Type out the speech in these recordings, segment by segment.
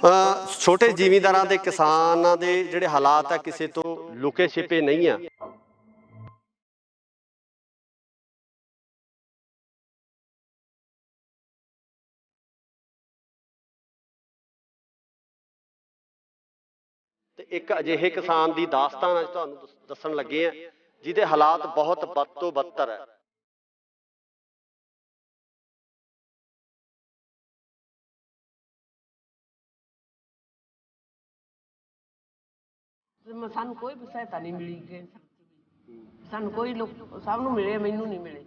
छोटे ਜ਼ਿਮੀਂਦਾਰਾਂ ਦੇ ਕਿਸਾਨਾਂ ਦੇ ਜਿਹੜੇ ਹਾਲਾਤ ਆ ਕਿਸੇ ਤੋਂ ਲੁਕੇ ਛਿਪੇ ਨਹੀਂ ਆ। ਤੇ ਇੱਕ ਅਜਿਹੇ ਕਿਸਾਨ ਦੀ ਦਾਸਤਾਨ ਅੱਜ ਤੁਹਾਨੂੰ ਦੱਸਣ ਲੱਗੇ ਆ ਜਿਹਦੇ ਹਾਲਾਤ ਬਹੁਤ ਬਦ ਤੋਂ ਬਦਤਰ ਹੈ। ਸਾਨੂੰ ਕੋਈ ਵੀ ਸਹਾਇਤਾ ਨਹੀਂ ਮਿਲੀ ਕਿ ਸਾਨੂੰ ਕੋਈ ਲੋਕ ਸਭ ਨੂੰ ਮਿਲੇ, ਮੈਨੂੰ ਨਹੀਂ ਮਿਲੇ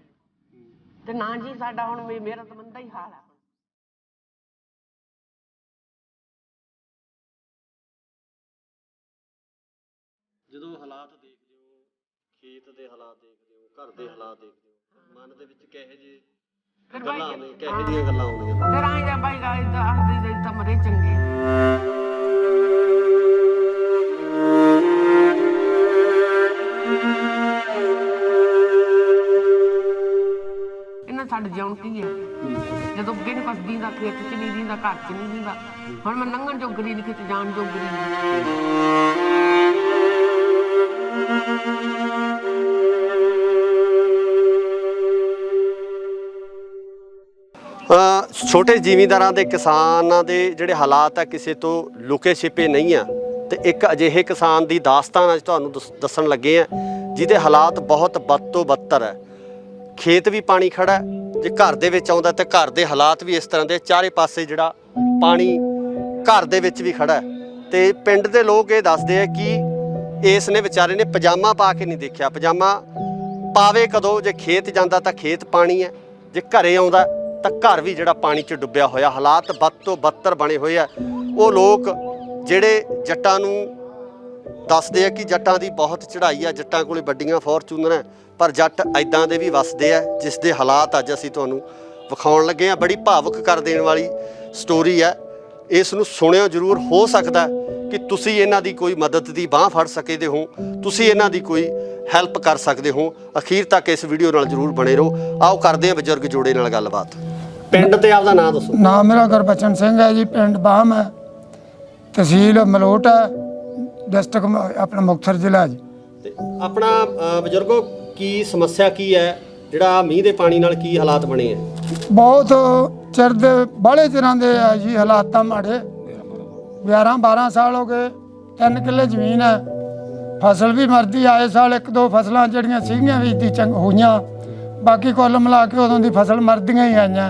ਤੇ ਨਾ ਜੀ ਸਾਡਾ ਹੁਣ ਮੇਰਾ ਤਾਂ ਮੰਦਾ ਹੀ ਹਾਲ ਆ। ਜਦੋਂ ਹਾਲਾਤ ਦੇਖਦੇ ਹੋ, ਖੇਤ ਦੇ ਹਾਲਾਤ ਦੇਖਦੇ ਹੋ, ਘਰ ਦੇ ਹਾਲਾਤ ਦੇਖਦੇ ਹੋ, ਮਨ ਦੇ ਵਿੱਚ ਕਿਹੋ ਜਿਹੇ ਗੱਲਾਂ ਆਉਂਦੀਆਂ, ਕਿਹੋ ਜਿਹੀਆਂ ਗੱਲਾਂ ਆਉਂਦੀਆਂ? ਫਿਰ ਆਏ ਜਾਂ ਬਾਈ ਗਾਇ ਤਾਂ ਮਰੇ ਚੰਗੇ। ਸਾਡੇ ਜਿਉਣ ਕੀ ਹੈ ਜਦੋਂ ਅੱਗੇ ਨੂੰ ਕੁਛ ਦੀਂਦਾ, ਖੇਤ 'ਚ ਨਹੀਂ ਦੀਂਦਾ, ਘਰ 'ਚ ਨਹੀਂ ਦੀਂਦਾ। ਹੁਣ ਮੈਂ ਲੰਘਣ ਜੋਗਰੀ ਨਹੀਂ, ਕਿਤੇ ਜਾਣ ਜੋਗਰੀ ਨਹੀਂ। ਛੋਟੇ ਜ਼ਿਮੀਂਦਾਰਾਂ ਦੇ ਕਿਸਾਨਾਂ ਦੇ ਜਿਹੜੇ ਹਾਲਾਤ ਆ ਕਿਸੇ ਤੋਂ ਲੁਕੇ ਛਿਪੇ ਨਹੀਂ ਆ। ਤੇ ਇੱਕ ਅਜਿਹੇ ਕਿਸਾਨ ਦੀ ਦਾਸਤਾਨ ਅੱਜ ਤੁਹਾਨੂੰ ਦੱਸਣ ਲੱਗੇ ਆ ਜਿਹਦੇ ਹਾਲਾਤ ਬਹੁਤ ਬਦ ਤੋਂ ਬਦਤਰ ਹੈ। खेत भी पानी खड़ा है, जे घर दे विच आउंदा ते घर दे हालात भी इस तरह के चारे पासे जिहड़ा पानी घर दे विच भी खड़ा है। ते पिंड दे लोग ये दसदे है कि इसने बेचारे ने पजामा पा के नहीं देखा। पजामा पावे कदों? जे खेत जांदा तां खेत पानी है, जे घरे आउंदा तां घर भी जिहड़ा पानी च डुब्बिया होया। हालात बद तो बदतर बने हुए है। वो लोग जिहड़े जट्टां नूं दसदे है कि जट्टां दी बहुत चढ़ाई है, जट्टां कोल वड्डियां फॉर्चूनर है, पर जट इदां दे भी वसदे है जिस दे हालात अज असीं तुहानूं विखाउण लगे हैं। बड़ी भावुक कर देण वाली स्टोरी है। इस नूं सुणिओ जरूर, हो सकदा कि तुसीं इन्हां दी कोई मदद दी बांह फड़ सकदे हो, तुसीं इन्हां दी कोई हैल्प कर सकदे हो। अखीर तक इस वीडियो नाल जरूर बने रहो। आओ करदे हां बजुर्ग जोड़े नाल गलबात। पिंड ते आपदा नाम दसो। नाम मेरा गुरबचन सिंह है जी, पिंड बाम है, तहसील मलोट है, डिस्ट्रिक्ट अपना मुक्तसर जिला जी। अपना बजुर्गो की समस्या की है, जिहड़ा मींह दे पानी नाल की हालात बने हैं? बहुत चिर दे बड़े चिरां दे है जी हालात माड़े। 11-12 साल हो गए। 3 किले जमीन है, फसल भी मरदी। आए साल 1-2 फसलां जिहड़ियां सीगियां भी दी चंग होईयां, बाकी कुल मिला के उदों दी फसल मरदियां ही आईयां।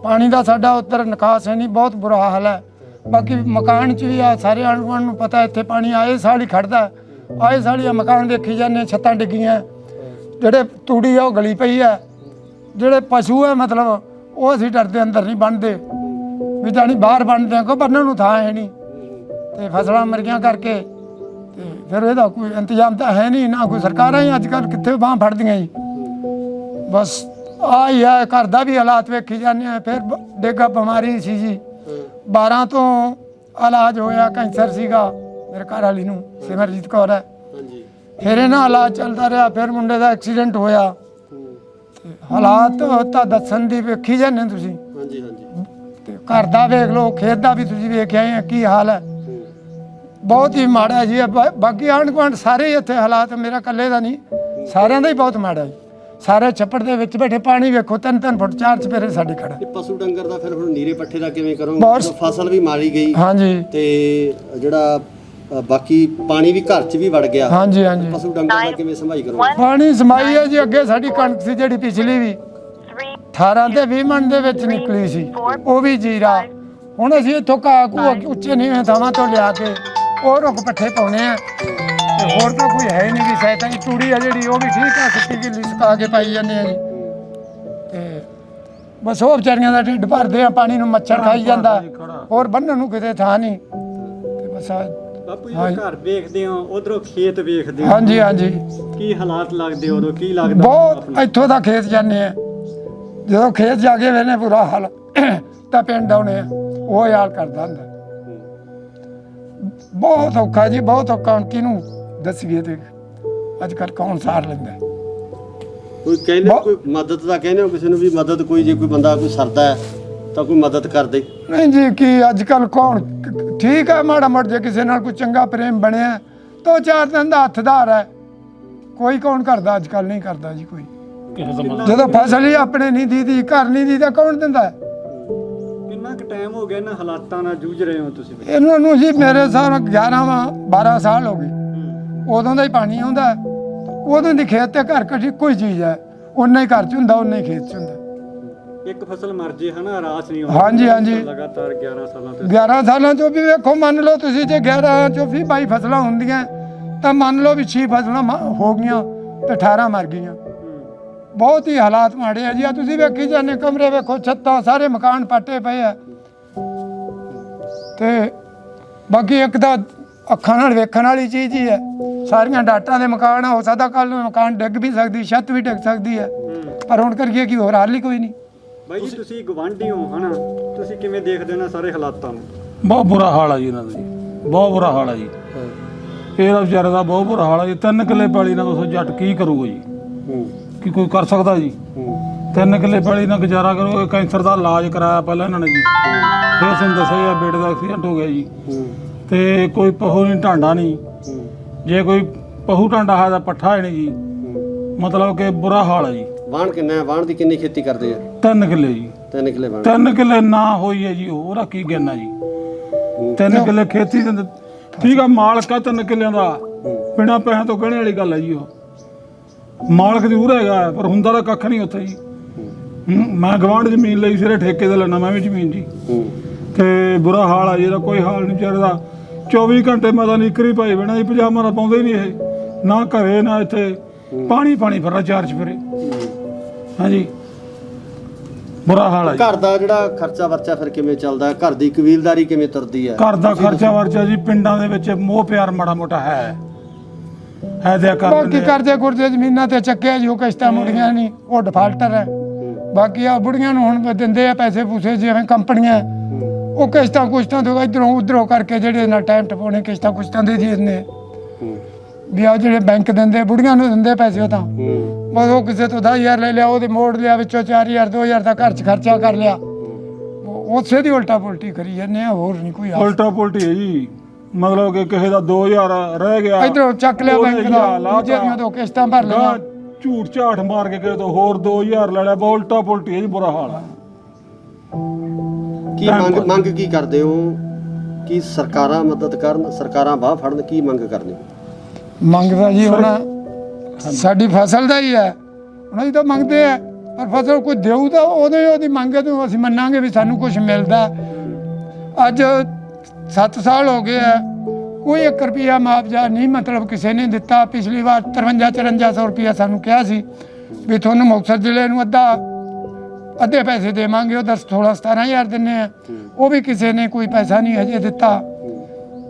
पानी दा साडा उत्तर निकास है नहीं, बहुत बुरा हाल है। बाकी मकान च भी आ सारे आंढ गुआंढ नूं पता इत्थे पानी आए साल ही खड़दा। आए साल ही मकान देखी जाने, छत्तां डिग्गियां, ਜਿਹੜੇ ਤੂੜੀ ਆ ਉਹ ਗਲੀ ਪਈ ਹੈ। ਜਿਹੜੇ ਪਸ਼ੂ ਹੈ ਮਤਲਬ ਉਹ ਅਸੀਂ ਡਰਦੇ ਅੰਦਰ ਨਹੀਂ ਬੰਨ੍ਹਦੇ ਵੀ ਜਾਣੀ ਬਾਹਰ ਬੰਨ੍ਹਦੇ ਹਾਂ, ਕੋਈ ਬੰਨ੍ਹਣ ਨੂੰ ਥਾਂ ਹੈ ਨਹੀਂ ਤੇ ਫਸਲਾਂ ਮਰੀਆਂ ਕਰਕੇ। ਤੇ ਫਿਰ ਇਹਦਾ ਕੋਈ ਇੰਤਜ਼ਾਮ ਤਾਂ ਹੈ ਨਹੀਂ, ਨਾ ਕੋਈ ਸਰਕਾਰਾਂ ਹੀ ਅੱਜ ਕੱਲ੍ਹ ਕਿੱਥੇ ਬਾਂਹ ਫੜਦੀਆਂ ਜੀ। ਬਸ ਆਹ ਹੀ ਹੈ, ਘਰ ਦਾ ਵੀ ਹਾਲਾਤ ਵੇਖੀ ਜਾਂਦੇ ਆ। ਫਿਰ ਡੇਗਾ ਬਿਮਾਰੀ ਸੀ ਜੀ, 12 ਤੋਂ ਇਲਾਜ ਹੋਇਆ। ਕੈਂਸਰ ਸੀਗਾ ਮੇਰੇ ਘਰ ਵਾਲੀ ਨੂੰ, ਸਿਮਰਜੀਤ ਕੌਰ ਹੈ। फिर इन्हां हालात चलता रहा। फिर मुंडे का एक्सीडेंट होया। हालात तो दसन दी वेखी जाने तुसीं। घर दा वेख लो, खेत दा भी तुसीं वेख आए हैं की हाल है। बहुत ही माड़ा जी। बाकी आंढ गुआंढ सारे इत्थे हालात मेरा कल्ले दा नहीं, सारिਆਂ ਦਾ ही बहुत माड़ा जी। सारे छप्पड़ दे विच बैठे, पानी वेखो 3-3 फुट 4 चपेरे साडे खड़ा। पशु डंगर दा फिर हुण नीरे पट्ठे दा किवें करोगे? फसल भी मारी गई। हाँ जी। ते जिहड़ा बाकी पानी भी घर च भी वड़ गया। हाँ जी, हाँ जी। पशु डंगर दा किवें संभाई करोगे? पानी समाई है जी। अगे साडी कणक सी जिहड़ी पिछली भी 18 ते 20 मन दे विच निकली सी, ਉਹ ਵੀ ਜੀਰਾ। ਹੁਣ ਅਸੀਂ ਇੱਥੋਂ ਘਾਹ ਘੂ ਉੱਚੇ ਨੀਵੇਂ ਥਾਵਾਂ ਤੋਂ ਲਿਆ ਕੇ ਉਹ ਰੁੱਖ ਪੱਠੇ ਪਾਉਣੇ ਆ। ਤੇ ਹੋਰ ਤਾਂ ਕੋਈ ਹੈ ਹੀ ਨਹੀਂ ਵੀ ਸਹਾਇਤਾ। ਤੂੜੀ ਆ ਜਿਹੜੀ ਉਹ ਵੀ ਠੀਕ ਆ, 60 ਕਿੱਲੀ ਸੁਕਾ ਕੇ ਪਾਈ ਜਾਂਦੇ ਆ ਜੀ। ਤੇ ਬਸ ਉਹ ਵਿਚਾਰੀਆਂ ਦਾ ਢਿੱਡ ਭਰਦੇ ਆ, ਪਾਣੀ ਨੂੰ ਮੱਛਰ ਖਾਈ ਜਾਂਦਾ, ਹੋਰ ਬੰਨ੍ਹਣ ਨੂੰ ਕਿਤੇ ਥਾਂ ਨਹੀਂ। ਤੇ ਬਸ ਬਾਪੂ ਜੀ ਘਰ ਵੇਖਦੇ ਹੋ, ਉਧਰੋਂ ਖੇਤ ਵੇਖਦੇ ਹੋ। ਹਾਂਜੀ ਹਾਂਜੀ। ਕੀ ਹਾਲਾਤ ਲੱਗਦੇ ਉਦੋਂ, ਕੀ ਲੱਗਦਾ? ਬਹੁਤ ਇੱਥੋਂ ਦਾ ਖੇਤ ਜਾਂਦੇ ਆ, ਜਦੋਂ ਖੇਤ ਜਾ ਕੇ ਵੇਖਨੇ ਬੁਰਾ ਹਾਲ ਤਾਂ ਪਿੰਡ ਆਉਣੇ ਆ, ਉਹ ਹਾਲ ਕਰਦਾ ਹੁੰਦਾ। ਬਹੁਤ ਔਖਾ ਜੀ, ਬਹੁਤ ਔਖਾ। ਹੁਣ ਕਿਹਨੂੰ ਦੱਸੀਏ ਤੇ ਅੱਜ ਕੱਲ੍ਹ ਕੌਣ ਸਾਰ ਲੈਂਦਾ? ਕੋਈ ਕਹਿੰਦੇ ਕੋਈ ਮਦਦ ਦਾ ਕਹਿੰਦੇ ਹੋ ਕਿਸੇ ਨੂੰ ਵੀ ਮਦਦ ਕੋਈ, ਜੇ ਕੋਈ ਬੰਦਾ ਕੋਈ ਸਰਦਾ ਹੈ ਤਾਂ ਕੋਈ ਮਦਦ ਕਰਦੇ। ਨਹੀਂ ਜੀ ਕੀ ਅੱਜ ਕੱਲ ਕੌਣ ਠੀਕ ਹੈ, ਮਾੜਾ ਮੋੜ ਜੇ ਕਿਸੇ ਨਾਲ ਕੋਈ ਚੰਗਾ ਪ੍ਰੇਮ ਬਣਿਆ ਤਾਂ 4 ਦਿਨ ਦਾ ਹੱਥਦਾਰ ਹੈ, ਕੋਈ ਕੌਣ ਕਰਦਾ ਅੱਜ ਕੱਲ, ਨਹੀਂ ਕਰਦਾ ਜੀ ਕੋਈ। ਜਦੋਂ ਫਸਲ ਹੀ ਆਪਣੇ ਨਹੀਂ ਦੀਦੀ, ਘਰ ਨਹੀਂ ਦੀਦਾ, ਕੌਣ ਦਿੰਦਾ ਹੈ? ਕਿੰਨਾ ਕੁ ਟਾਈਮ ਹੋ ਗਿਆ ਇਹਨਾਂ ਹਾਲਾਤਾਂ ਨਾਲ ਜੂਝ ਰਹੇ ਹੋ ਤੁਸੀਂ? ਇਹਨਾਂ ਨੂੰ ਜੀ ਮੇਰੇ ਹਿਸਾਬ ਨਾਲ 11-12 ਸਾਲ ਹੋ ਗਏ। ਉਦੋਂ ਦਾ ਹੀ ਪਾਣੀ ਆਉਂਦਾ, ਉਦੋਂ ਦੀ ਖੇਤ ਤੇ ਘਰ ਕੱਢੀ ਕੋਈ ਚੀਜ਼ ਹੈ, ਉਨਾ ਹੀ ਘਰ ਚ ਹੁੰਦਾ, ਉਨਾ ਹੀ ਖੇਤ ਚ ਹੁੰਦਾ। ਇੱਕ ਫਸਲ ਮਰ ਜੇ ਹਨਾ, ਰਾਸ ਨਹੀਂ ਹਾਂਜੀ ਹਾਂਜੀ। ਲਗਾਤਾਰ 11 ਸਾਲਾਂ ਤੋਂ 11 ਸਾਲਾਂ ਚੋਂ ਵੀ ਵੇਖੋ, ਮੰਨ ਲਓ ਤੁਸੀਂ ਜੇ 11 ਚੋਂ ਵੀ 22 ਫਸਲਾਂ ਹੁੰਦੀਆਂ ਤਾਂ ਮੰਨ ਲਓ ਵੀ 6 ਫਸਲਾਂ ਹੋ ਗਈਆਂ ਤੇ 18 ਮਰ ਗਈਆਂ। ਬਹੁਤ ਹੀ ਹਾਲਾਤ ਮਾੜੇ ਆ ਜੀ। ਆ ਤੁਸੀਂ ਵੇਖੀ ਜਾਂਦੇ, ਕਮਰੇ ਵੇਖੋ, ਛੱਤਾਂ, ਸਾਰੇ ਮਕਾਨ ਪਾਟੇ ਪਏ ਆ। ਤੇ ਬਾਕੀ ਇੱਕ ਤਾਂ ਅੱਖਾਂ ਨਾਲ ਵੇਖਣ ਵਾਲੀ ਚੀਜ਼ ਹੀ ਹੈ, ਸਾਰੀਆਂ ਡਾਟਾਂ ਦੇ ਮਕਾਨ ਹੋ ਸਕਦਾ ਕੱਲ ਨੂੰ ਮਕਾਨ ਡਿੱਗ ਵੀ ਸਕਦੀ, ਛੱਤ ਵੀ ਡਿੱਗ ਸਕਦੀ ਹੈ, ਪਰ ਹੁਣ ਕਰੀਏ ਕੀ, ਹੋਰ ਹੱਲ ਹੀ ਕੋਈ ਨਹੀਂ। ਬਾਈ ਜੀ ਤੁਸੀਂ ਗਵਾਂਢੀ ਹੋ ਹਨਾ, ਤੁਸੀਂ ਕਿਵੇਂ ਦੇਖਦੇ ਹੋ ਨਾ ਸਾਰੇ ਹਾਲਾਤਾਂ ਨੂੰ? ਬਹੁਤ ਬੁਰਾ ਹਾਲ ਆ ਜੀ ਇਹਨਾਂ ਦਾ, ਜੀ ਬਹੁਤ ਬੁਰਾ ਹਾਲ ਆ ਜੀ। ਇਹਦਾ ਵਿਚਾਰੇ ਦਾ ਬਹੁਤ ਬੁਰਾ ਹਾਲ ਆ ਜੀ। 3 ਕਿੱਲੇ ਪੈਲੀ ਨਾਲ ਦੱਸੋ ਜੱਟ ਕੀ ਕਰੂਗਾ ਜੀ? ਕੀ ਕੋਈ ਕਰ ਸਕਦਾ ਜੀ? 3 ਕਿੱਲੇ ਪੈਲੀ ਨਾਲ ਗੁਜ਼ਾਰਾ ਕਰੋ। ਕੈਂਸਰ ਦਾ ਇਲਾਜ ਕਰਾਇਆ ਪਹਿਲਾਂ ਇਹਨਾਂ ਨੇ ਜੀ, ਫਿਰ ਸਾਨੂੰ ਦੱਸਿਆ ਬੇਟੇ ਦਾ ਐਕਸੀਡੈਂਟ ਹੋ ਗਿਆ ਜੀ, ਤੇ ਕੋਈ ਪਹੂ ਨਹੀਂ, ਢਾਂਡਾ ਨਹੀਂ। ਜੇ ਕੋਈ ਪਹੂ ਢਾਂਡਾ ਹੈ ਤਾਂ ਪੱਠਾ ਹੈ ਨਹੀਂ ਜੀ, ਮਤਲਬ ਕਿ ਬੁਰਾ ਹਾਲ ਹੈ ਜੀ। ਵਾਣ ਕਿੰਨਾ ਹੈ? ਵਾਣ ਦੀ ਕਿੰਨੀ ਖੇਤੀ ਕਰਦੇ ਆ? 3 ਕਿੱਲੇ ਜੀ। 3 ਕਿੱਲੇ ਵਾਣ। 3 ਕਿੱਲੇ ਨਾ ਹੋਈ ਹੈ ਜੀ, ਉਹਦਾ ਕੀ ਗਿਣਨਾ ਜੀ? 3 ਕਿੱਲੇ ਖੇਤੀ ਦੇ ਠੀਕ ਆ, ਮਾਲਕ ਆ 3 ਕਿੱਲਿਆਂ ਦਾ, ਬਿਨਾਂ ਪੈਸਿਆਂ ਤੋਂ ਕਹਿਣੇ ਵਾਲੀ ਗੱਲ ਹੈ ਜੀ। ਉਹ ਮਾਲਕ ਜ਼ਰੂਰ ਹੈਗਾ, ਪਰ ਹੁੰਦਾ ਤਾਂ ਕੱਖ ਨਹੀਂ ਉੱਥੇ ਜੀ। ਮੈਂ ਗਵਾਂਢ ਜ਼ਮੀਨ ਲਈ ਸਿਰੇ ਠੇਕੇ ਤੇ ਲੈਣਾ, ਮੈਂ ਵੀ ਜ਼ਮੀਨ ਜੀ, ਤੇ ਬੁਰਾ ਹਾਲ ਆ ਜੀ ਇਹਦਾ। ਕੋਈ ਹਾਲ ਨਹੀਂ ਵਿਚਾਰੇ ਦਾ। 24 ਘੰਟੇ ਮੈਂ ਤਾਂ ਨਿਕਰੀ ਪਾਈ ਬੈਣਾ ਜੀ, ਪਜਾਮਾ ਤਾਂ ਪਾਉਂਦੇ ਹੀ ਨਹੀਂ ਇਹ, ਨਾ ਘਰੇ ਨਾ ਇੱਥੇ। ਪਾਣੀ ਫਿਰਦਾ 4 ਚੁਫੇਰੇ। ਹਾਂਜੀ, ਬੁਰਾ ਹਾਲ ਆ ਜੀ। ਘਰ ਦਾ ਜਿਹੜਾ ਖਰਚਾ ਵਰਚਾ ਫਿਰ ਕਿਵੇਂ ਚੱਲਦਾ? ਘਰ ਦੀ ਕਬੀਲਦਾਰੀ ਕਿਵੇਂ ਤੁਰਦੀ ਹੈ? ਘਰ ਦਾ ਖਰਚਾ ਵਰਚਾ ਜੀ ਪਿੰਡਾਂ ਦੇ ਵਿੱਚ ਮੋਹ ਪਿਆਰ ਮਾੜਾ ਮੋਟਾ ਹੈ ਤੇ ਕਰ ਬਾਕੀ ਕਰਜ਼ੇ ਕੁਰਜ਼ੇ ਜ਼ਮੀਨਾਂ ਤੇ ਚੱਕਿਆ ਜੀ, ਉਹ ਕਿਸ਼ਤਾਂ ਮੁੜੀਆਂ ਨਹੀਂ, ਉਹ ਡਿਫਾਲਟਰ ਹੈ। ਬਾਕੀ ਆ ਬੁੜੀਆਂ ਨੂੰ ਹੁਣ ਦਿੰਦੇ ਆ ਪੈਸੇ ਪੂਸੇ, ਜਿਵੇਂ ਕੰਪਨੀਆਂ, ਉਹ ਕਿਸ਼ਤਾਂ ਕੁਸ਼ਤਾਂ ਤੋਂ ਇੱਧਰੋਂ ਉੱਧਰੋਂ ਕਰਕੇ ਜਿਹੜੇ ਨਾਲ ਟਾਈਮ ਟਪਾਉਣੇ, ਕਿਸ਼ਤਾਂ ਕੁਸ਼ਤਾਂ ਦੇ ਦਿੰਦੇ ਵੀ ਆ। ਜਿਹੜੇ ਬੈਂਕ ਦਿੰਦੇ ਬੁੜੀਆਂ ਨੂੰ ਦਿੰਦੇ ਪੈਸੇ, ਉਹ ਤਾਂ ਬਸ ਉਹ ਕਿਸੇ ਤੋਂ 10,000 ਲੈ ਲਿਆ, ਉਹਦੇ ਮੋੜ ਲਿਆ, ਵਿੱਚੋਂ 4,000 2,000 ਦਾ ਘਰ 'ਚ ਖਰਚਾ ਕਰ ਲਿਆ, ਉਸੇ ਦੀ ਉਲਟਾ ਪੁਲਟੀ ਕਰੀ ਜਾਂਦੇ ਆ, ਹੋਰ ਨਹੀਂ ਕੋਈ। ਉਲਟਾ ਪੁਲਟੀ ਹੈ ਜੀ, ਮਤਲਬ ਕਿ ਕਿਸੇ ਦਾ 2,000 ਰਹਿ ਗਿਆ, ਇੱਧਰੋਂ ਚੱਕ ਲਿਆ ਬੈਂਕ ਦਾ, ਦੂਜੇ ਦੀਆਂ ਤੋਂ ਕਿਸ਼ਤਾਂ ਭਰ ਲਿਆ, ਝੂਠ ਝਾਠ ਮਾਰ ਕੇ ਕਿਸੇ ਤੋਂ ਹੋਰ 2,000 ਲੈ ਲਿਆ। ਉਲਟਾ ਪੁਲਟੀ ਹੈ ਜੀ, ਬੁਰਾ ਹਾਲ ਆ। ਕੀ ਮੰਗ ਕੀ ਕਰਦੇ ਹੋ? ਕੀ ਸਰਕਾਰਾਂ ਮਦਦ ਕਰਨ, ਸਰਕਾਰਾਂ ਬਾਹ ਫੜਨ, ਕੀ ਮੰਗ ਕਰਨੀ? ਮੰਗਦਾ ਜੀ ਹੁਣ ਸਾਡੀ ਫਸਲ ਦਾ ਹੀ ਹੈ, ਉਹਨਾਂ ਦੀ ਤਾਂ ਮੰਗਦੇ ਆ, ਪਰ ਫਸਲ ਕੋਈ ਦੇਊ ਤਾਂ ਉਹਦੀ ਮੰਗੇ ਤੋਂ ਅਸੀਂ ਮੰਨਾਂਗੇ ਵੀ ਸਾਨੂੰ ਕੁਝ ਮਿਲਦਾ। ਅੱਜ 7 ਸਾਲ ਹੋ ਗਏ ਆ, ਕੋਈ 1 ਰੁਪਿਆ ਮੁਆਵਜ਼ਾ ਨਹੀਂ ਮਤਲਬ ਕਿਸੇ ਨੇ ਦਿੱਤਾ। ਪਿਛਲੀ ਵਾਰ 53-5400 ਰੁਪਇਆ ਸਾਨੂੰ ਕਿਹਾ ਸੀ ਵੀ ਤੁਹਾਨੂੰ ਮੁਕਤਸਰ ਜ਼ਿਲ੍ਹੇ ਨੂੰ ਅੱਧੇ ਪੈਸੇ ਦੇਵਾਂਗੇ, ਉਹ 16-17 ਦਿੰਦੇ ਆ, ਉਹ ਵੀ ਕਿਸੇ ਨੇ ਕੋਈ ਪੈਸਾ ਨਹੀਂ ਹਜੇ ਦਿੱਤਾ।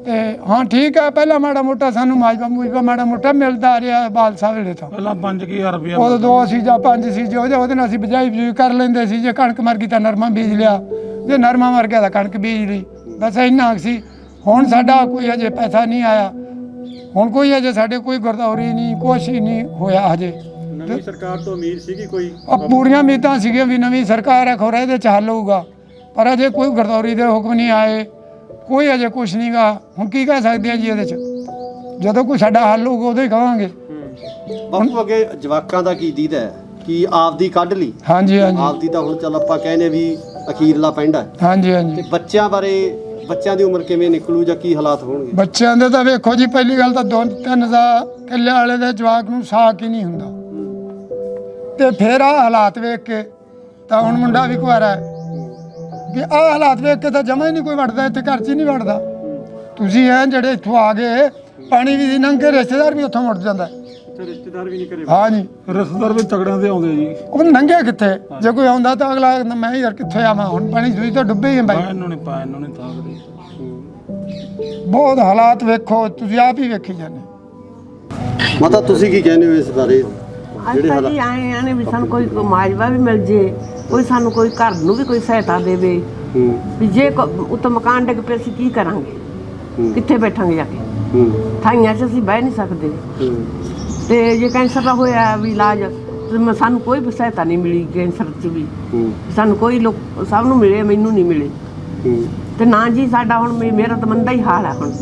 ਤੇ ਹਾਂ ਠੀਕ ਆ, ਪਹਿਲਾਂ ਮਾੜਾ ਮੋਟਾ ਸਾਨੂੰ ਮਾਜਵਾ ਮਾੜਾ ਮੋਟਾ ਮਿਲਦਾ ਰਿਹਾ ਬਾਲ ਸਾਹਿਬ ਵੇਲੇ ਤੋਂ। ਪਹਿਲਾਂ 5,000 ਰੁਪਇਆ, ਉਦੋਂ 2 ਸੀ ਜਾਂ 5 ਸੀ, ਜੋ ਉਹਦੇ ਨਾਲ ਅਸੀਂ ਬਿਜਾਈ ਬਜੂਈ ਕਰ ਲੈਂਦੇ ਸੀ। ਜੇ ਕਣਕ ਮਰ ਗਈ ਤਾਂ ਨਰਮਾ ਬੀਜ ਲਿਆ, ਜੇ ਨਰਮਾ ਮਰ ਗਿਆ ਤਾਂ ਕਣਕ ਬੀਜ ਲਈ, ਬਸ ਇੰਨਾ ਸੀ। ਹੁਣ ਸਾਡਾ ਕੋਈ ਹਜੇ ਪੈਸਾ ਨਹੀਂ ਆਇਆ, ਹੁਣ ਕੋਈ ਹਜੇ ਸਾਡੇ ਕੋਈ ਗਰਦੌਰੀ ਨਹੀਂ, ਕੁਛ ਹੀ ਨਹੀਂ ਹੋਇਆ ਹਜੇ। ਨਵੀਂ ਸਰਕਾਰ ਤੋਂ ਉਮੀਦ ਸੀਗੀ ਕੋਈ? ਪੂਰੀਆਂ ਉਮੀਦਾਂ ਸੀਗੀਆਂ ਵੀ ਨਵੀਂ ਸਰਕਾਰ ਹੈ, ਖੋਰਾ ਇਹਦੇ 'ਚ ਹੱਲ ਹੋਊਗਾ, ਪਰ ਅਜੇ ਕੋਈ ਗਰਦੌਰੀ ਦੇ ਹੁਕਮ ਨਹੀਂ ਆਏ, ਕੋਈ ਅਜੇ ਕੁਛ ਨਹੀਂ ਗਾ। ਹੁਣ ਕੀ ਕਹਿ ਸਕਦੇ ਆ ਜੀ ਇਹਦੇ 'ਚ? ਜਦੋਂ ਕੋਈ ਸਾਡਾ ਹੱਲ ਹੋਊਗਾ ਉਦੋਂ ਹੀ ਕਹਾਂਗੇ। ਬਾਪੂ ਅੱਗੇ ਜਵਾਕਾਂ ਦਾ ਕੀ ਦੀਦਾ ਹੈ? ਕੀ ਆਪਦੀ ਕੱਢ ਲਈ? ਹਾਂਜੀ ਹਾਂਜੀ ਆਪਦੀ ਤਾਂ ਹੁਣ ਚੱਲ ਆਪਾਂ ਕਹਿੰਦੇ ਵੀ ਅਖੀਰਲਾ ਪੈਂਡਾ ਹੈ, ਹਾਂਜੀ ਤੇ ਹਾਂਜੀ। ਬੱਚਿਆਂ ਬਾਰੇ, ਬੱਚਿਆਂ ਦੀ ਉਮਰ ਕਿਵੇਂ ਨਿਕਲੂ ਜਾਂ ਕੀ ਹਾਲਾਤ ਹੋਣਗੇ? ਬੱਚਿਆਂ ਦੇ ਤਾਂ ਵੇਖੋ ਜੀ, ਪਹਿਲੀ ਗੱਲ ਤਾਂ 2-3 ਕਿੱਲੇ ਵਾਲੇ ਦੇ ਜਵਾਕ ਨੂੰ ਸਾਕ ਹੀ ਨਹੀਂ ਹੁੰਦਾ, ਤੇ ਫਿਰ ਆਹ ਹਾਲਾਤ ਵੇਖ ਕੇ ਤਾਂ ਹੁਣ ਮੁੰਡਾ ਵੀ ਕੁਆਰਾ ਹੈ ਵੀ ਆਹ ਹਾਲਾਤ ਵੇਖ ਕੇ ਤਾਂ ਜਮਾ ਹੀ ਨਹੀਂ ਕੋਈ ਵੜਦਾ, ਇੱਥੇ ਘਰ 'ਚ ਹੀ ਨਹੀਂ ਵੜਦਾ। ਤੁਸੀਂ ਐ ਜਿਹੜੇ ਇੱਥੋਂ ਆ ਗਏ, ਪਾਣੀ ਵੀ ਲੰਘ ਕੇ ਰਿਸ਼ਤੇਦਾਰ ਵੀ ਉੱਥੋਂ ਮੁੜ ਜਾਂਦਾ। ਇੱਥੇ ਰਿਸ਼ਤੇਦਾਰ ਵੀ ਨਹੀਂ ਕਰੇ? ਹਾਂ ਜੀ, ਰਿਸ਼ਤੇਦਾਰ ਵੀ ਤਗੜਿਆਂ ਦੇ ਆਉਂਦੇ ਜੀ। ਉਹ ਲੰਘਿਆ ਕਿੱਥੇ? ਜੇ ਕੋਈ ਆਉਂਦਾ ਤਾਂ ਅਗਲਾ ਕਹਿੰਦਾ ਮੈਂ ਯਾਰ ਕਿੱਥੇ ਆਵਾਂ, ਹੁਣ ਪਾਣੀ ਸੂਈ ਤਾਂ ਡੁੱਬੇ ਹੀ ਆ ਬਾਈ। ਇਹਨੂੰ ਨਹੀਂ ਪਾਇਆ, ਇਹਨੂੰ ਨਹੀਂ ਤਾਕਦੇ। ਬਹੁਤ ਹਾਲਾਤ ਵੇਖੋ, ਤੁਸੀਂ ਆਪ ਹੀ ਵੇਖੀ ਜਾਂਦੇ। ਮਾਤਾ ਤੁਸੀਂ ਕੀ ਕਹਿੰਦੇ ਹੋ ਇਸ ਬਾਰੇ? ਅੱਜ ਤਾਂ ਜੀ ਆਏ ਆਨੇ ਵੀ ਸਾਨੂੰ ਕੋਈ ਮਾਜਵਾ ਵੀ ਮਿਲ ਜੇ, ਕੋਈ ਸਾਨੂੰ ਕੋਈ ਘਰ ਨੂੰ ਵੀ ਕੋਈ ਸਹਾਇਤਾ ਦੇਵੇ ਵੀ ਜੇ ਉੱਤੋਂ ਮਕਾਨ ਡਿੱਗ ਪਏ ਅਸੀਂ ਕੀ ਕਰਾਂਗੇ, ਕਿੱਥੇ ਬੈਠਾਂਗੇ ਜਾ ਕੇ? ਥਾਈਆਂ 'ਚ ਅਸੀਂ ਬਹਿ ਨਹੀਂ ਸਕਦੇ। ਤੇ ਜੇ ਕੈਂਸਰ ਦਾ ਹੋਇਆ ਵੀ ਇਲਾਜ, ਤੇ ਸਾਨੂੰ ਕੋਈ ਵੀ ਸਹਾਇਤਾ ਨਹੀਂ ਮਿਲੀ ਕੈਂਸਰ 'ਚ ਵੀ। ਹੂੰ ਸਾਨੂੰ ਕੋਈ ਲੋਕ ਸਭ ਨੂੰ ਮਿਲੇ, ਮੈਨੂੰ ਨਹੀਂ ਮਿਲੇ। ਹੂੰ ਤੇ ਨਾ ਜੀ ਸਾਡਾ ਹੁਣ ਮੇਰਾ ਤਾਂ ਮੰਦਾ ਹੀ ਹਾਲ ਹੈ ਹੁਣ,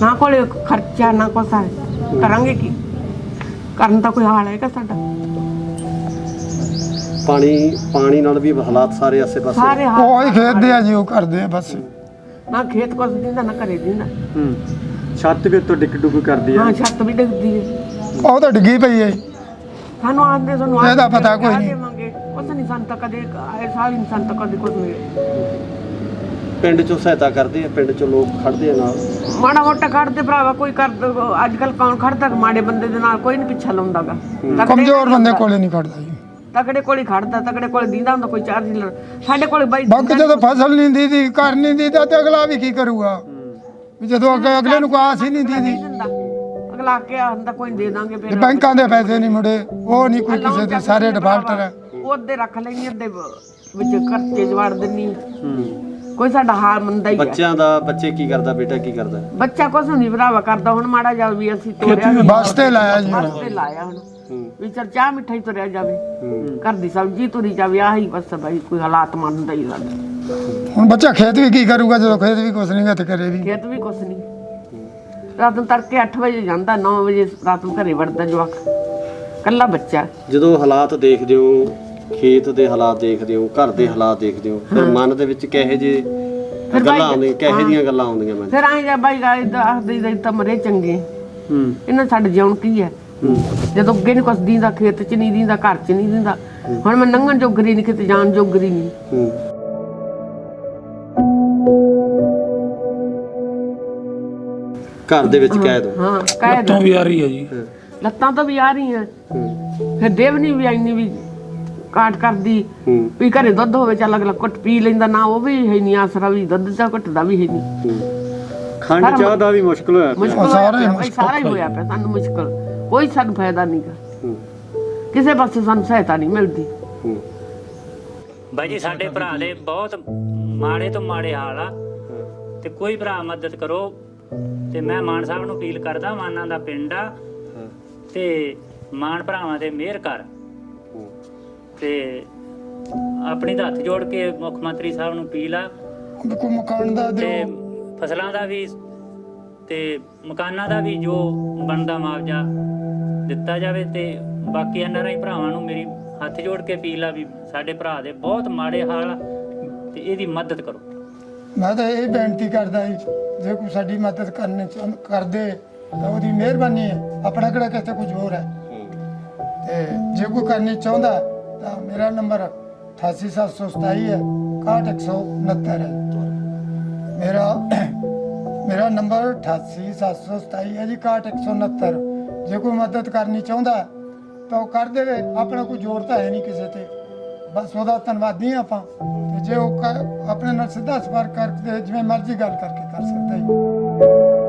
ਨਾ ਕੋਲੇ ਖਰਚਾ ਨਾ ਕੁਛ ਹੈ, ਕਰਾਂਗੇ ਕੀ? ਕਰਨ ਤਾਂ ਕੋਈ ਹਾਲ ਹੈਗਾ ਸਾਡਾ? ਪਾਣੀ ਨਾਲ ਵੀ ਹਾਲਾਤ ਸਾਰੇ ਆਸੇ-ਪਾਸੇ ਸਾਰੇ ਉਹ ਹਾਲ ਹੀ ਖੇਡਦੇ ਆ ਜੀ, ਉਹ ਕਰਦੇ ਆ ਬਸ। ਨਾ ਖੇਤ ਕੁਛ ਦਿੰਦਾ ਨਾ ਘਰੇ ਦਿੰਦਾ। ਹੂੰ ਛੱਤ ਵੀ ਉੱਤੋਂ ਡਿੱਗ ਡੁੱਗ ਕਰਦੀ ਆ। ਹਾਂ ਛੱਤ ਵੀ ਡਿੱਗਦੀ ਹੈ। ਉਹ ਤਾਂ ਡਿੱਗੀ ਪਈ ਹੈ ਜੀ। ਸਾਨੂੰ ਆਂਦੇ ਸਾਨੂੰ ਇਹਦਾ ਪਤਾ ਕੋਈ ਨਹੀਂ। ਕੁਛ ਨਹੀਂ ਸਾਨੂੰ ਤਾਂ ਕਦੇ ਆਏ ਸਾਲ ਨਹੀਂ ਸਾਨੂੰ ਤਾਂ ਕਦੇ ਕੁਛ ਮਿਲਿਆ। ਪਿੰਡ 'ਚੋਂ ਸਹਾਇਤਾ ਕਰਦੇ ਆ, ਪਿੰਡ 'ਚੋਂ ਲੋਕ ਖੜਦੇ ਆ ਨਾਲ। ਮਾੜਾ ਮੋਟਾ ਖੜਦੇ ਭਰਾਵਾ, ਕੋਈ ਕਰਦਾ ਅੱਜ ਕੱਲ ਕੌਣ ਖੜਦਾ? ਮਾੜੇ ਬੰਦੇ ਦੇ ਨਾਲ ਕੋਈ ਨਹੀਂ ਪਿੱਛਾ ਲਾਉਂਦਾਗਾ। ਕਮਜ਼ੋਰ ਬੰਦੇ ਕੋਲੇ ਨਹੀਂ ਖੜਦਾ ਜੀ। ਤਕੜੇ ਕੋਲ ਹੀ ਖੜਦਾ, ਤਕੜੇ ਕੋਲ ਦਿੰਦਾ ਹੁੰਦਾ ਕੋਈ ਚਾਰ ਡੀਲਰ। ਸਾਡੇ ਕੋਲ ਬਾਈ ਬਾਕੀ ਜਦੋਂ ਫਸਲ ਨਹੀਂ ਦੀਦੀ, ਘਰ ਨਹੀਂ ਦੀਦਾ ਤੇ ਅਗਲਾ ਵੀ ਕੀ ਕਰੂਗਾ? ਵੀ ਜਦੋਂ ਅਗਲੇ ਨੂੰ ਕੋਈ ਆਸ ਹੀ ਨਹੀਂ ਦੀਦੀ। ਦਿੰਦਾ ਅਗਲਾ ਕੇ ਆਂਦਾ ਕੋਈ ਦੇ ਦਾਂਗੇ ਤੇ ਫਿਰ। ਬੈਂਕਾਂ ਦੇ ਪੈਸੇ ਨਹੀਂ ਮੁੜੇ, ਉਹ ਨਹੀਂ ਕੋਈ ਕਿਸੇ ਦੇ, ਸਾਰੇ ਡਿਫਾਲਟਰ ਹੈ। ਉਹਦੇ ਰੱਖ ਲੈਣੀ, ਅੱਧੇ ਵਿੱਚ ਖਰਚੇ ਚ ਵੜ ਦਿੰਨੀ। ਹੂੰ ਕੋਈ ਸਾਡਾ ਹਾਲ ਮੰਦਾ ਹੀ ਹੈ। ਬੱਚਿਆਂ ਦਾ ਬੱਚੇ ਕੀ ਕਰਦਾ? ਬੇਟਾ ਕੀ ਕਰਦਾ? ਬੱਚਾ ਕੁਛ ਨਹੀਂ ਭਰਾਵਾ ਕਰਦਾ। ਹੁਣ ਮਾੜਾ ਜਾ ਵੀ ਅਸੀਂ ਤੋਰਿਆ ਬੱਸ ਤੇ ਲਾਇਆ ਜੀ। ਬਸ ਤੇ ਲਾਇਆ ਹੁਣ ਹੂੰ ਵੀ ਚਲ ਚਾਹ ਮਿੱਠਾਈ ਤੁਰਿਆ ਜਾਵੇ, ਹੂੰ ਘਰ ਦੀ ਸਬਜ਼ੀ ਤੁਰੀ ਜਾਵੇ। ਆਹੀ ਬਸ ਬਾਈ, ਕੋਈ ਹਾਲਾਤ ਮੰਨਦਾ ਹੀ ਸਾਡਾ। ਹੁਣ ਬੱਚਾ ਖੇਤ ਵੀ ਕੀ ਕਰੂਗਾ ਜਦੋਂ ਖੇਤ ਵੀ ਕੁਛ ਨਹੀਂ ਗਾ ਤੇ ਕਰੇ ਵੀ। ਖੇਤ ਵੀ ਕੁਛ ਨਹੀਂ। ਰਾਤ ਨੂੰ ਤੜਕੇ 8 ਵਜੇ ਜਾਂਦਾ, 9 ਵਜੇ ਰਾਤ ਨੂੰ ਘਰੇ ਵੜਦਾ ਜਵਾਕ, ਕੱਲਾ ਬੱਚਾ। ਜਦੋਂ ਹਾਲਾਤ ਦੇਖਦੇ ਹੋ, ਖੇਤ ਦੇ ਹਾਲਾਤ ਦੇਖਦੇ ਹੋ, ਘਰ ਦੇ ਹਾਲਾਤ ਦੇਖਦੇ ਹੋ, ਫਿਰ ਮਨ ਦੇ ਵਿੱਚ ਕਿਹੋ ਜਿਹੇ ਗੱਲਾਂ ਆਉਂਦੀਆਂ, ਕਿਹੋ ਜਿਹੀਆਂ ਗੱਲਾਂ ਆਉਂਦੀਆਂ ਮਨ 'ਚ? ਫਿਰ ਆਏ ਜਾ ਬਾਈ ਆਖਦੇ ਤਾਂ ਮਰੇ ਚੰਗੇ, ਹੂੰ ਇਹਨਾਂ ਸਾਡੇ ਜਿਉਣ ਕੀ ਹੈ? ਜਦੋਂ ਅੱਗੇ ਨਹੀਂ ਕੁਛ ਦੀਂਦਾ, ਖੇਤ 'ਚ ਨਹੀਂ ਦੀਂਦਾ, ਘਰ 'ਚ ਨਹੀਂ ਦੀਂਦਾ। ਹੁਣ ਮੈਂ ਲੰਘਣ ਜੋਗਰੀ ਨਹੀਂ, ਕਿਤੇ ਜਾਣ ਜੋਗਰੀ ਨਹੀਂ। ਹੂੰ ਘਰ ਦੇ ਵਿੱਚ ਕੈਦ ਹੋ। ਹਾਂ ਕਹਿ ਲੱਤਾਂ ਵੀ ਆ ਰਹੀ ਹੈ ਜੀ। ਲੱਤਾਂ ਤਾਂ ਵੀ ਆ ਰਹੀਆਂ। ਹੂੰ ਫਿਰ ਦੇਵਨੀ ਵੀ ਇੰਨੀ ਵੀ ਕਾਟ ਕਰਦੀ ਹੂੰ ਵੀ ਘਰੇ ਦੁੱਧ ਹੋਵੇ ਚੱਲ ਅਗਲਾ ਘੁੱਟ ਪੀ ਲੈਂਦਾ, ਨਾ ਉਹ ਵੀ ਹੈ ਨਹੀਂ ਆਸਰਾ, ਵੀ ਦੁੱਧ ਦਾ ਘੁੱਟਦਾ ਵੀ ਹੈ ਨਹੀਂ। ਖੰਡ ਚਾਹ ਦਾ ਵੀ ਮੁਸ਼ਕਲ ਹੋਇਆ ਪਿਆ। ਮੁਸ਼ਕਲ ਸਾਰਾ ਹੀ ਹੋਇਆ ਪਿਆ, ਸਾਰਾ ਹੀ ਹੋਇਆ ਪਿਆ ਸਾਨੂੰ ਮੁਸ਼ਕਲ। ਕੋਈ ਸਾਨੂੰ ਫਾਇਦਾ ਨਹੀਂਗਾ, ਹੂੰ ਕਿਸੇ ਪਾਸੇ ਸਾਨੂੰ ਸਹਾਇਤਾ ਨਹੀਂ ਮਿਲਦੀ। ਹੂੰ ਬਾਈ ਜੀ ਸਾਡੇ ਭਰਾ ਦੇ ਬਹੁਤ ਮਾੜੇ ਤੋਂ ਮਾੜੇ ਹਾਲ ਆ, ਤੇ ਕੋਈ ਭਰਾ ਮਦਦ ਕਰੋ। ਤੇ ਮੈਂ ਮਾਨ ਸਾਹਿਬ ਨੂੰ ਅਪੀਲ ਕਰਦਾ, ਮਾਨਾਂ ਦਾ ਪਿੰਡ ਆ, ਤੇ ਮਾਨ ਭਰਾਵਾਂ ਦੇ ਮਿਹਰ ਕਰ, ਤੇ ਆਪਣੀ ਦਾ ਹੱਥ ਜੋੜ ਕੇ ਮੁੱਖ ਮੰਤਰੀ ਸਾਹਿਬ ਨੂੰ ਅਪੀਲ ਆ। ਕੋਈ ਮਕਾਨ ਦਾ ਤੇ ਦਿਓ। ਫਸਲਾਂ ਦਾ ਵੀ ਤੇ ਮਕਾਨਾਂ ਦਾ ਵੀ ਜੋ ਬਣਦਾ ਮੁਆਵਜ਼ਾ ਦਿੱਤਾ ਜਾਵੇ। ਤੇ ਬਾਕੀ NRI ਭਰਾਵਾਂ ਨੂੰ ਮੇਰੀ ਹੱਥ ਜੋੜ ਕੇ ਅਪੀਲ ਆ ਵੀ ਸਾਡੇ ਭਰਾ ਦੇ ਬਹੁਤ ਮਾੜੇ ਹਾਲ ਆ, ਤੇ ਇਹਦੀ ਮਦਦ ਕਰੋ। ਮੈਂ ਤਾਂ ਇਹ ਬੇਨਤੀ ਕਰਦਾ ਜੀ, ਜੇ ਕੋਈ ਸਾਡੀ ਮਦਦ ਕਰਦੇ ਤਾਂ ਉਹਦੀ ਮਿਹਰਬਾਨੀ ਹੈ, ਆਪਣਾ ਕਿਹੜਾ ਕਿਸੇ ਕੁਝ ਹੋਰ ਹੈ। ਤੇ ਜੇ ਕੋਈ ਕਰਨੀ ਚਾਹੁੰਦਾ ਤਾਂ ਮੇਰਾ ਨੰਬਰ 88727 ਹੈ, 61169 ਹੈ। ਮੇਰਾ ਨੰਬਰ 88727 ਹੈ ਜੀ, 61169। ਜੇ ਕੋਈ ਮਦਦ ਕਰਨੀ ਚਾਹੁੰਦਾ ਤਾਂ ਉਹ ਕਰ ਦੇਵੇ, ਆਪਣਾ ਕੋਈ ਜ਼ੋਰ ਤਾਂ ਹੈ ਨਹੀਂ ਕਿਸੇ ਤੇ, ਬਸ ਉਹਦਾ ਧੰਨਵਾਦੀ ਹਾਂ ਆਪਾਂ। ਤੇ ਜੇ ਉਹ ਆਪਣੇ ਨਾਲ ਸਿੱਧਾ ਸੰਪਰਕ ਕਰਕੇ ਜਿਵੇਂ ਮਰਜ਼ੀ ਗੱਲ ਕਰਕੇ ਕਰ ਸਕਦਾ ਜੀ।